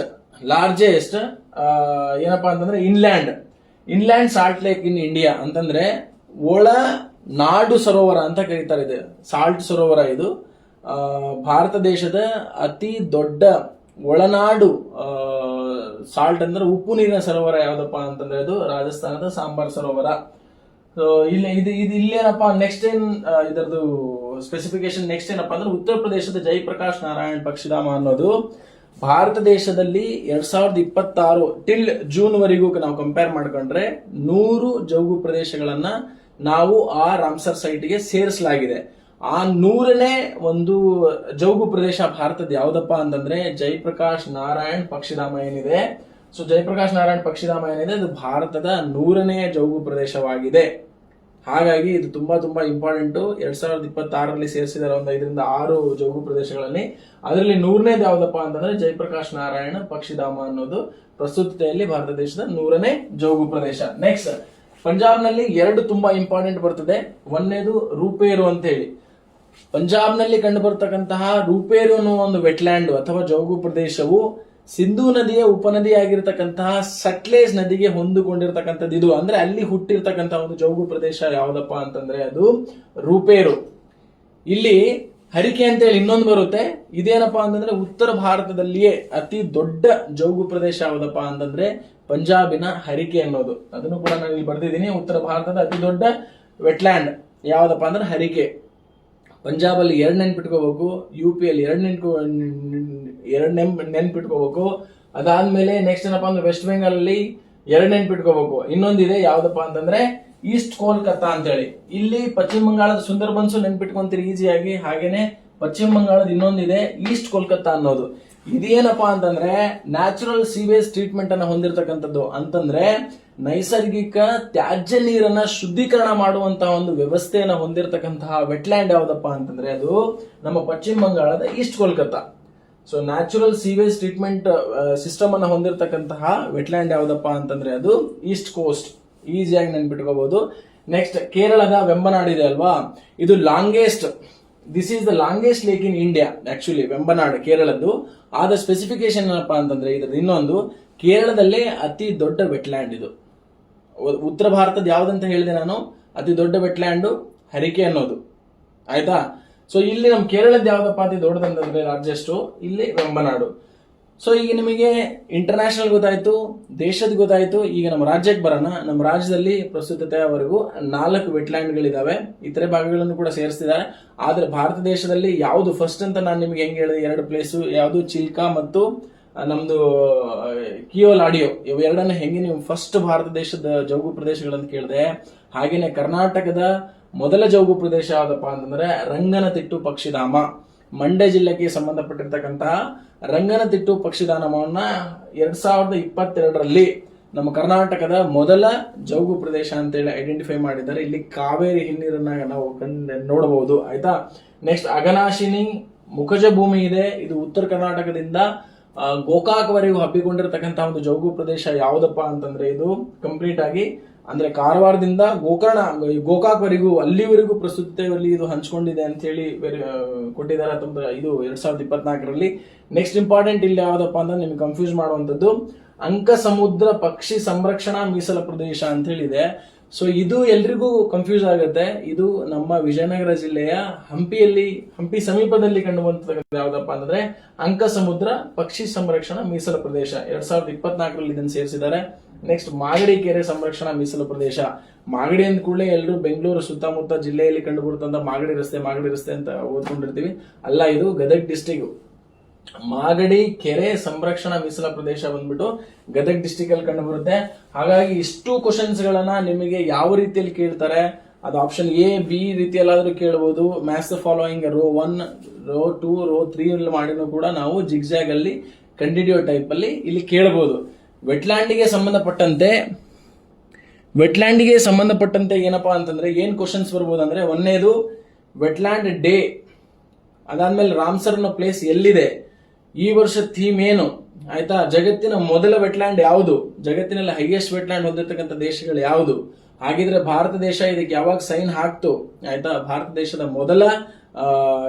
ಏನಪ್ಪಾ ಅಂತಂದ್ರೆ inland salt lake in India ಅಂತಂದ್ರೆ ಒಳ ನಾಡು ಸರೋವರ ಅಂತ ಕರೀತಾರೆ. ಇದೆ ಸಾಲ್ಟ್ ಸರೋವರ. ಇದು ಭಾರತ ದೇಶದ ಅತಿ ದೊಡ್ಡ ಒಳನಾಡು ಸಾಲ್ಟ್ ಅಂದ್ರೆ ಉಪ್ಪು ನೀರಿನ ಸರೋವರ ಯಾವ್ದಪ್ಪ ಅಂತಂದ್ರೆ ಅದು ರಾಜಸ್ಥಾನದ ಸಾಂಬಾರ್ ಸರೋವರ. ಇಲ್ಲೇನಪ್ಪಾ ನೆಕ್ಸ್ಟ್ ಇದರದು ಸ್ಪೆಸಿಫಿಕೇಶನ್ ನೆಕ್ಸ್ಟ್ ಏನಪ್ಪಾ ಅಂದ್ರೆ ಉತ್ತರ ಪ್ರದೇಶದ ಜಯಪ್ರಕಾಶ್ ನಾರಾಯಣ್ ಪಕ್ಷಿಧಾಮ ಅನ್ನೋದು ಭಾರತ ದೇಶದಲ್ಲಿ 2026 ಟಿಲ್ ಜೂನ್ ವರೆಗೂ ನಾವು ಕಂಪೇರ್ ಮಾಡ್ಕೊಂಡ್ರೆ 100 ಜೌಗು ಪ್ರದೇಶಗಳನ್ನ ನಾವು ಆ ರಾಮ್ಸರ್ ಸೈಟ್ಗೆ ಸೇರಿಸಲಾಗಿದೆ. ಆ 100ನೇ ಒಂದು ಜೌಗು ಪ್ರದೇಶ ಭಾರತದ ಯಾವ್ದಪ್ಪ ಅಂತಂದ್ರೆ ಜಯಪ್ರಕಾಶ್ ನಾರಾಯಣ್ ಪಕ್ಷಿಧಾಮ ಏನಿದೆ. ಸೊ ಜಯಪ್ರಕಾಶ್ ನಾರಾಯಣ್ ಪಕ್ಷಿಧಾಮ ಏನಿದೆ ಅದು ಭಾರತದ 100ನೇ ಜೌಗು ಪ್ರದೇಶವಾಗಿದೆ. ಹಾಗಾಗಿ ಇದು ತುಂಬಾ ಇಂಪಾರ್ಟೆಂಟ್. 2026ರಲ್ಲಿ ಸೇರಿಸಿದಾರೆ ಒಂದು 5 ರಿಂದ 6 ಜೌಗು ಪ್ರದೇಶಗಳಲ್ಲಿ. ಅದರಲ್ಲಿ 100ನೇದು ಯಾವ್ದಪ್ಪ ಅಂತಂದ್ರೆ ಜಯಪ್ರಕಾಶ್ ನಾರಾಯಣ ಪಕ್ಷಿಧಾಮ ಅನ್ನೋದು ಪ್ರಸ್ತುತತೆಯಲ್ಲಿ ಭಾರತ ದೇಶದ 100ನೇ ಜೌಗು ಪ್ರದೇಶ. ನೆಕ್ಸ್ಟ್ ಪಂಜಾಬ್ನಲ್ಲಿ 2 ತುಂಬಾ ಇಂಪಾರ್ಟೆಂಟ್ ಬರ್ತದೆ. ಒಂದನೇದು ರೂಪೇರು ಅಂತ ಹೇಳಿ. ಪಂಜಾಬ್ನಲ್ಲಿ ಕಂಡು ಬರ್ತಕ್ಕಂತಹ ರೂಪೇರು ಅನ್ನುವ ಒಂದು ವೆಟ್ಲ್ಯಾಂಡ್ ಅಥವಾ ಜೌಗು ಪ್ರದೇಶವು ಸಿಂಧೂ ನದಿಯ ಉಪನದಿಯಾಗಿರ್ತಕ್ಕಂತಹ ಸಟ್ಲೇಜ್ ನದಿಗೆ ಹೊಂದಿಕೊಂಡಿರ್ತಕ್ಕಂಥದ್ದು. ಇದು ಅಂದ್ರೆ ಅಲ್ಲಿ ಹುಟ್ಟಿರ್ತಕ್ಕಂತಹ ಒಂದು ಜೌಗು ಪ್ರದೇಶ ಯಾವ್ದಪ್ಪ ಅಂತಂದ್ರೆ ಅದು ರೂಪೇರು. ಇಲ್ಲಿ ಹರಿಕೆ ಅಂತೇಳಿ ಇನ್ನೊಂದು ಬರುತ್ತೆ. ಇದೇನಪ್ಪಾ ಅಂತಂದ್ರೆ ಉತ್ತರ ಭಾರತದಲ್ಲಿಯೇ ಅತಿ ದೊಡ್ಡ ಜೌಗು ಪ್ರದೇಶ ಯಾವ್ದಪ್ಪ ಅಂತಂದ್ರೆ ಪಂಜಾಬಿನ ಹರಿಕೆ ಅನ್ನೋದು. ಅದನ್ನು ಕೂಡ ನಾನು ಇಲ್ಲಿ ಬರ್ದಿದ್ದೀನಿ. ಉತ್ತರ ಭಾರತದ ಅತಿ ದೊಡ್ಡ ವೆಟ್ಲ್ಯಾಂಡ್ ಯಾವ್ದಪ್ಪ ಅಂದ್ರೆ ಹರಿಕೆ. ಪಂಜಾಬ್ ಅಲ್ಲಿ 2 ನೆನ್ಪಿಟ್ಕೋಬೇಕು, UP-ಯಲ್ಲಿ 2 ನೆನ್ಪಿಟ್ಕೋಬೇಕು. ಅದಾದ್ಮೇಲೆ ನೆಕ್ಸ್ಟ್ ಏನಪ್ಪಾ ಅಂದ್ರೆ ವೆಸ್ಟ್ ಬೆಂಗಾಲ್ ಅಲ್ಲಿ 2 ನೆನ್ಪಿಟ್ಕೋಬೇಕು. ಇನ್ನೊಂದಿದೆ ಯಾವ್ದಪ್ಪ ಅಂತಂದ್ರೆ ಈಸ್ಟ್ ಕೋಲ್ಕತ್ತಾ ಅಂತೇಳಿ. ಇಲ್ಲಿ ಪಶ್ಚಿಮ ಬಂಗಾಳದ ಸುಂದರ್ಬನ್ಸ್ ನೆನ್ಪಿಟ್ಕೊಂತೀರಿ ಈಸಿಯಾಗಿ. ಹಾಗೇನೆ ಪಶ್ಚಿಮ ಬಂಗಾಳದ ಇನ್ನೊಂದಿದೆ ಈಸ್ಟ್ ಕೋಲ್ಕತ್ತಾ ಅನ್ನೋದು. ಇದೇನಪ್ಪಾ ಅಂತಂದ್ರೆ ನ್ಯಾಚುರಲ್ ಸೀವೇಜ್ ಟ್ರೀಟ್ಮೆಂಟ್ ಅನ್ನ ಹೊಂದಿರತಕ್ಕಂಥದ್ದು. ಅಂತಂದ್ರೆ ನೈಸರ್ಗಿಕ ತ್ಯಾಜ್ಯ ನೀರನ್ನ ಶುದ್ಧೀಕರಣ ಮಾಡುವಂತಹ ಒಂದು ವ್ಯವಸ್ಥೆಯನ್ನ ಹೊಂದಿರತಕ್ಕಂತಹ ವೆಟ್ಲ್ಯಾಂಡ್ ಯಾವ್ದಪ್ಪ ಅಂತಂದ್ರೆ ಅದು ನಮ್ಮ ಪಶ್ಚಿಮ ಬಂಗಾಳದ East Kolkata. So natural sewage treatment system ಅನ್ನ ಹೊಂದಿರತಕ್ಕಂತಹ ವೆಟ್ಲ್ಯಾಂಡ್ ಯಾವ್ದಪ್ಪ ಅಂತಂದ್ರೆ ಅದು ಈಸ್ಟ್ ಕೋಸ್ಟ್. ಈಸಿಯಾಗಿ ನೆನ್ಪಿಟ್ಕೋಬಹುದು. ನೆಕ್ಸ್ಟ್ ಕೇರಳದ ವೆಂಬನಾಡ್ ಇದೆ ಅಲ್ವಾ, ಇದು longest, this is the longest lake in India. Actually Vembanad ಕೇರಳದ್ದು. ಆದ ಸ್ಪೆಸಿಫಿಕೇಶನ್ ಏನಪ್ಪಾ ಅಂತಂದ್ರೆ ಇದ್ರದ್ದು ಇನ್ನೊಂದು, ಕೇರಳದಲ್ಲೇ ಅತಿ ದೊಡ್ಡ ವೆಟ್ಲ್ಯಾಂಡ್ ಇದು. ಉತ್ತರ ಭಾರತದ ಯಾವ್ದಂತ ಹೇಳಿದೆ ನಾನು, ಅತಿ ದೊಡ್ಡ ವೆಟ್ಲ್ಯಾಂಡ್ ಹರಿಕೆ ಅನ್ನೋದು, ಆಯ್ತಾ. ಸೊ ಇಲ್ಲಿ ನಮ್ಮ ಕೇರಳದ ಯಾವ್ದಪ್ಪ ಅತಿ ದೊಡ್ಡದಂತಂದ್ರೆ ರಾಜ್ಯಷ್ಟು ಇಲ್ಲಿ ವೆಂಬನಾಡು. ಸೊ ಈಗ ನಿಮಗೆ ಇಂಟರ್ನ್ಯಾಷನಲ್ ಗೊತ್ತಾಯ್ತು, ದೇಶದ ಗೊತ್ತಾಯ್ತು. ಈಗ ನಮ್ಮ ರಾಜ್ಯಕ್ಕೆ ಬರೋಣ. ನಮ್ಮ ರಾಜ್ಯದಲ್ಲಿ ಪ್ರಸ್ತುತತೆಯವರೆಗೂ 4 ವೆಟ್ಲ್ಯಾಂಡ್ಗಳಿದಾವೆ. ಇತರೆ ಭಾಗಗಳನ್ನು ಕೂಡ ಸೇರಿಸ್ತಿದ್ದಾರೆ. ಆದ್ರೆ ಭಾರತ ದೇಶದಲ್ಲಿ ಯಾವುದು ಫಸ್ಟ್ ಅಂತ ನಾನು ನಿಮ್ಗೆ ಹೆಂಗೆ ಹೇಳಿದೆ, 2 ಪ್ಲೇಸು ಯಾವುದು, ಚಿಲ್ಕಾ ಮತ್ತು ನಮ್ದು ಕಿಯೋಲಾಡಿಯೋ, ಇವು ಎರಡನ್ನ ಹೆಂಗೆ ನೀವು ಫಸ್ಟ್ ಭಾರತ ದೇಶದ ಜೌಗು ಪ್ರದೇಶಗಳನ್ನು ಕೇಳಿದೆ, ಹಾಗೇನೆ ಕರ್ನಾಟಕದ ಮೊದಲ ಜೌಗು ಪ್ರದೇಶ ಯಾವ್ದಪ್ಪ ಅಂತಂದ್ರೆ ರಂಗನತಿಟ್ಟು ಪಕ್ಷಿಧಾಮ. ಮಂಡ್ಯ ಜಿಲ್ಲೆಗೆ ಸಂಬಂಧಪಟ್ಟಿರ್ತಕ್ಕಂತಹ ರಂಗನತಿಟ್ಟು ಪಕ್ಷಿಧಾಮವನ್ನ 2022ರಲ್ಲಿ ನಮ್ಮ ಕರ್ನಾಟಕದ ಮೊದಲ ಜೌಗು ಪ್ರದೇಶ ಅಂತೇಳಿ ಐಡೆಂಟಿಫೈ ಮಾಡಿದ್ದಾರೆ. ಇಲ್ಲಿ ಕಾವೇರಿ ಹಿನ್ನೀರನ್ನ ನಾವು ನೋಡಬಹುದು, ಆಯ್ತಾ. ನೆಕ್ಸ್ಟ್ ಅಘನಾಶಿನಿ ಮುಖಜ ಭೂಮಿ ಇದೆ. ಇದು ಉತ್ತರ ಕರ್ನಾಟಕದಿಂದ ಗೋಕಾಕ್ ವರೆಗೂ ಹಬ್ಬಿಕೊಂಡಿರ್ತಕ್ಕಂತಹ ಒಂದು ಜೌಗು ಪ್ರದೇಶ ಯಾವ್ದಪ್ಪ ಅಂತಂದ್ರೆ ಇದು ಕಂಪ್ಲೀಟ್ ಆಗಿ ಅಂದ್ರೆ ಕಾರವಾರದಿಂದ ಗೋಕಾಕ್ ವರೆಗೂ ಅಲ್ಲಿವರೆಗೂ ಪ್ರಸ್ತುತತೆಯಲ್ಲಿ ಇದು ಹಂಚ್ಕೊಂಡಿದೆ ಅಂತ ಹೇಳಿ ಕೊಟ್ಟಿದ್ದಾರೆ. ಇದು 2024ರಲ್ಲಿ. ನೆಕ್ಸ್ಟ್ ಇಂಪಾರ್ಟೆಂಟ್ ಇಲ್ಲಿ ಯಾವ್ದಪ್ಪ ಅಂದ್ರೆ ನಿಮ್ಗೆ ಕನ್ಫ್ಯೂಸ್ ಮಾಡುವಂತದ್ದು, ಅಂಕ ಸಮುದ್ರ ಪಕ್ಷಿ ಸಂರಕ್ಷಣಾ ಮೀಸಲ ಪ್ರದೇಶ ಅಂತ ಹೇಳಿದೆ. ಸೊ ಇದು ಎಲ್ರಿಗೂ ಕನ್ಫ್ಯೂಸ್ ಆಗುತ್ತೆ. ಇದು ನಮ್ಮ ವಿಜಯನಗರ ಜಿಲ್ಲೆಯ ಹಂಪಿ ಸಮೀಪದಲ್ಲಿ ಕಂಡುಬಂತಕ್ಕಂಥ ಯಾವ್ದಪ್ಪ ಅಂತಂದ್ರೆ ಅಂಕ ಸಮುದ್ರ ಪಕ್ಷಿ ಸಂರಕ್ಷಣಾ ಮೀಸಲ ಪ್ರದೇಶ. 2024ರಲ್ಲಿ ಇದನ್ನು ಸೇರಿಸಿದ್ದಾರೆ. ನೆಕ್ಸ್ಟ್ ಮಾಗಡಿ ಕೆರೆ ಸಂರಕ್ಷಣಾ ಮೀಸಲು ಪ್ರದೇಶ. ಮಾಗಡಿ ಅಂದ ಕೂಡಲೇ ಎಲ್ಲರೂ ಬೆಂಗಳೂರು ಸುತ್ತಮುತ್ತ ಜಿಲ್ಲೆಯಲ್ಲಿ ಕಂಡು ಬರುತ್ತಂತ ಮಾಗಡಿ ರಸ್ತೆ ಅಂತ ಓದ್ಕೊಂಡಿರ್ತೀವಿ. ಅಲ್ಲ, ಇದು ಗದಗ್ ಡಿಸ್ಟಿಕ್ ಮಾಗಡಿ ಕೆರೆ ಸಂರಕ್ಷಣಾ ಮೀಸಲ ಪ್ರದೇಶ ಬಂದ್ಬಿಟ್ಟು ಗದಗ್ ಡಿಸ್ಟಿಕ್ ಅಲ್ಲಿ ಕಂಡು ಬರುತ್ತೆ. ಹಾಗಾಗಿ ಇಷ್ಟು ಕ್ವಶನ್ಸ್ ಗಳನ್ನ ನಿಮಗೆ ಯಾವ ರೀತಿಯಲ್ಲಿ ಕೇಳ್ತಾರೆ, ಅದು ಆಪ್ಷನ್ ಎ ಬಿ ರೀತಿಯಲ್ಲಾದ್ರೂ ಕೇಳಬಹುದು. Maths the following row 1 row 2 row 3 ಮಾಡಿನೂ ಕೂಡ ನಾವು ಜಿಗ್ಜಾಗ್ ಅಲ್ಲಿ ಕಂಟಿನ್ಯೂ ಟೈಪ್ ಅಲ್ಲಿ ಇಲ್ಲಿ ಕೇಳಬಹುದು. ವೆಟ್ಲ್ಯಾಂಡಿಗೆ ಸಂಬಂಧಪಟ್ಟಂತೆ ಏನಪ್ಪಾ ಅಂತಂದ್ರೆ ಏನ್ ಕ್ವಶನ್ಸ್ ಬರ್ಬೋದು ಅಂದ್ರೆ, ಒಂದನೇದು ವೆಟ್ಲ್ಯಾಂಡ್ ಡೇ, ಅದಾದ್ಮೇಲೆ ರಾಮ್ಸರ್ ಅನ್ನೋ ಪ್ಲೇಸ್ ಎಲ್ಲಿದೆ, ಈ ವರ್ಷ ಥೀಮ್ ಏನು, ಆಯ್ತಾ. ಜಗತ್ತಿನ ಮೊದಲ ವೆಟ್ಲ್ಯಾಂಡ್ ಯಾವುದು, ಜಗತ್ತಿನಲ್ಲಿ ಹೈಯೆಸ್ಟ್ ವೆಟ್ಲ್ಯಾಂಡ್ ಹೊಂದಿರತಕ್ಕಂಥ ದೇಶಗಳು ಯಾವುದು, ಹಾಗಿದ್ರೆ ಭಾರತ ದೇಶ ಇದಕ್ಕೆ ಯಾವಾಗ ಸೈನ್ ಹಾಕ್ತು, ಆಯ್ತಾ. ಭಾರತ ದೇಶದ ಮೊದಲ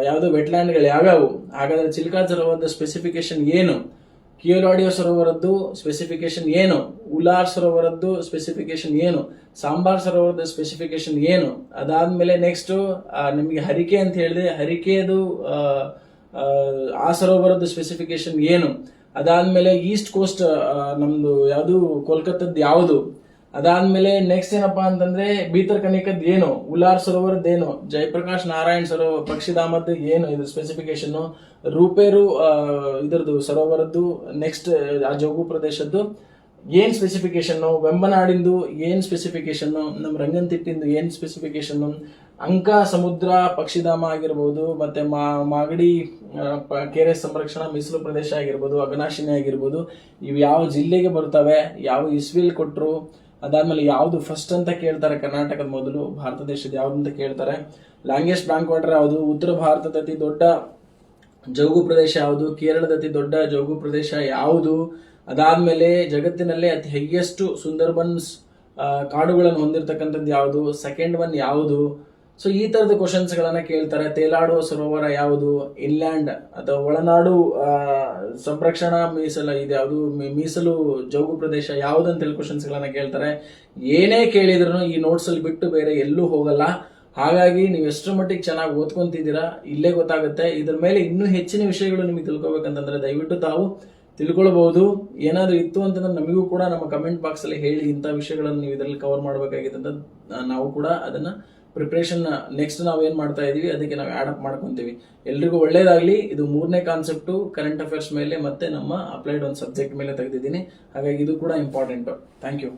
ಯಾವುದು ವೆಟ್ಲ್ಯಾಂಡ್ಗಳು ಯಾವ್ಯಾವು, ಹಾಗಾದ್ರೆ ಚಿಲ್ಕಾ ಸರೋವರದ ಸ್ಪೆಸಿಫಿಕೇಶನ್ ಏನು, ಕಿಯೋಲಾಡಿಯೋ ಸರೋವರದ್ದು ಸ್ಪೆಸಿಫಿಕೇಶನ್ ಏನು, ಉಲಾರ್ ಸರೋವರದ್ದು ಸ್ಪೆಸಿಫಿಕೇಶನ್ ಏನು, ಸಾಂಬಾರ್ ಸರೋವರದ ಸ್ಪೆಸಿಫಿಕೇಶನ್ ಏನು, ಅದಾದ್ಮೇಲೆ ನೆಕ್ಸ್ಟ್ ನಿಮಗೆ ಹರಿಕೆ ಅಂತ ಹೇಳಿದೆ, ಹರಿಕೆದು ಆ ಸರೋವರದ ಸ್ಪೆಸಿಫಿಕೇಶನ್ ಏನು, ಅದಾದ್ಮೇಲೆ ಈಸ್ಟ್ ಕೋಸ್ಟ್ ನಮ್ದು ಯಾವುದು ಕೋಲ್ಕತ್ತಾದ ಯಾವುದು, ಅದಾದ್ಮೇಲೆ ನೆಕ್ಸ್ಟ್ ಏನಪ್ಪಾ ಅಂತಂದ್ರೆ ಬೀತರ್ಕನಿಕದ್ ಏನು, ಉಲಾರ್ ಸರೋವರದ್ದು ಏನು, ಜಯಪ್ರಕಾಶ್ ನಾರಾಯಣ್ ಸರೋವರ ಪಕ್ಷಿಧಾಮದ್ದು ಏನು ಇದು ಸ್ಪೆಸಿಫಿಕೇಶನ್, ರೂಪೇರು ಇದರದ್ದು ಸರೋವರದ್ದು ನೆಕ್ಸ್ಟ್ ಆ ಜೌಗು ಪ್ರದೇಶದ್ದು ಏನ್ ಸ್ಪೆಸಿಫಿಕೇಶನ್, ವೆಂಬನಾಡಿಂದು ಏನ್ ಸ್ಪೆಸಿಫಿಕೇಶನ್, ನಮ್ಮ ರಂಗನತಿಟ್ಟಿಂದು ಏನ್ ಸ್ಪೆಸಿಫಿಕೇಶನ್, ಅಂಕ ಸಮುದ್ರ ಪಕ್ಷಿಧಾಮ ಆಗಿರ್ಬೋದು, ಮತ್ತೆ ಮಾಗಡಿ ಕೆರೆ ಸಂರಕ್ಷಣಾ ಮೀಸಲು ಪ್ರದೇಶ ಆಗಿರ್ಬೋದು, ಅಘನಾಶಿನಿ ಆಗಿರ್ಬೋದು, ಇವು ಯಾವ ಜಿಲ್ಲೆಗೆ ಬರ್ತವೆ, ಯಾವ ಇಸ್ವಿಲ್ ಕೊಟ್ರು, ಅದಾದ್ಮೇಲೆ ಯಾವ್ದು ಫಸ್ಟ್ ಅಂತ ಕೇಳ್ತಾರೆ, ಕರ್ನಾಟಕದ ಮೊದಲು, ಭಾರತ ದೇಶದ ಯಾವ್ದು ಅಂತ ಕೇಳ್ತಾರೆ, ಲಾಂಗೆಸ್ಟ್ ಬ್ಯಾಂಕ್ ವಾಟರ್ ಯಾವುದು, ಉತ್ತರ ಭಾರತದ ಅತಿ ದೊಡ್ಡ ಜೌಗು ಪ್ರದೇಶ ಯಾವುದು, ಕೇರಳದ ಅತಿ ದೊಡ್ಡ ಜೌಗು ಪ್ರದೇಶ ಯಾವುದು, ಅದಾದ್ಮೇಲೆ ಜಗತ್ತಿನಲ್ಲೇ ಅತಿ ಹೈಯೆಸ್ಟ್ ಸುಂದರ್ಬನ್ಸ್ ಕಾಡುಗಳನ್ನು ಹೊಂದಿರತಕ್ಕಂಥದ್ದು ಯಾವುದು, ಸೆಕೆಂಡ್ ಒನ್ ಯಾವುದು. ಸೊ ಈ ತರದ ಕ್ವಶನ್ಸ್ ಗಳನ್ನ ಕೇಳ್ತಾರೆ. ತೇಲಾಡುವ ಸರೋವರ ಯಾವುದು, ಇನ್ಲ್ಯಾಂಡ್ ಅಥವಾ ಒಳನಾಡು ಸಂರಕ್ಷಣಾ ಮೀಸಲು ಜೌಗು ಪ್ರದೇಶ ಯಾವುದು ಅಂತ ಹೇಳಿ ಕ್ವಶನ್ಸ್ ಗಳನ್ನ ಕೇಳ್ತಾರೆ. ಏನೇ ಕೇಳಿದ್ರು ಈ ನೋಟ್ಸ್ ಅಲ್ಲಿ ಬಿಟ್ಟು ಬೇರೆ ಎಲ್ಲೂ ಹೋಗಲ್ಲ. ಹಾಗಾಗಿ ನೀವು ಎಷ್ಟರ ಮಟ್ಟಿಗೆ ಚೆನ್ನಾಗಿ ಓದ್ಕೊಂತಿದ್ದೀರಾ ಇಲ್ಲೇ ಗೊತ್ತಾಗುತ್ತೆ. ಇದ್ರ ಮೇಲೆ ಇನ್ನೂ ಹೆಚ್ಚಿನ ವಿಷಯಗಳು ನಿಮಗೆ ತಿಳ್ಕೊಬೇಕಂತಂದ್ರೆ ದಯವಿಟ್ಟು ತಾವು ತಿಳ್ಕೊಳ್ಬಹುದು. ಏನಾದ್ರೂ ಇತ್ತು ಅಂತಂದ್ರೆ ನಮಗೂ ಕೂಡ ನಮ್ಮ ಕಮೆಂಟ್ ಬಾಕ್ಸ್ ಅಲ್ಲಿ ಹೇಳಿ, ಇಂಥ ವಿಷಯಗಳನ್ನು ನೀವು ಇದರಲ್ಲಿ ಕವರ್ ಮಾಡಬೇಕಾಗಿದೆ ಅಂತ ನಾವು ಕೂಡ ಅದನ್ನ ಪ್ರಿಪರೇಷನ್ ನೆಕ್ಸ್ಟ್ ನಾವು ಏನ್ ಮಾಡ್ತಾ ಇದೀವಿ ಅದಕ್ಕೆ ನಾವು ಆಡ್ ಅಪ್ ಮಾಡ್ಕೊಂತೀವಿ. ಎಲ್ರಿಗೂ ಒಳ್ಳೇದಾಗ್ಲಿ. ಇದು 3ನೇ ಕಾನ್ಸೆಪ್ಟು ಕರೆಂಟ್ ಅಫೇರ್ಸ್ ಮೇಲೆ ಮತ್ತೆ ನಮ್ಮ ಅಪ್ಲೈಡ್ ಒಂದು ಸಬ್ಜೆಕ್ಟ್ ಮೇಲೆ ತೆಗೆದಿದ್ದೀನಿ. ಹಾಗಾಗಿ ಇದು ಕೂಡ ಇಂಪಾರ್ಟೆಂಟ್. Thank you.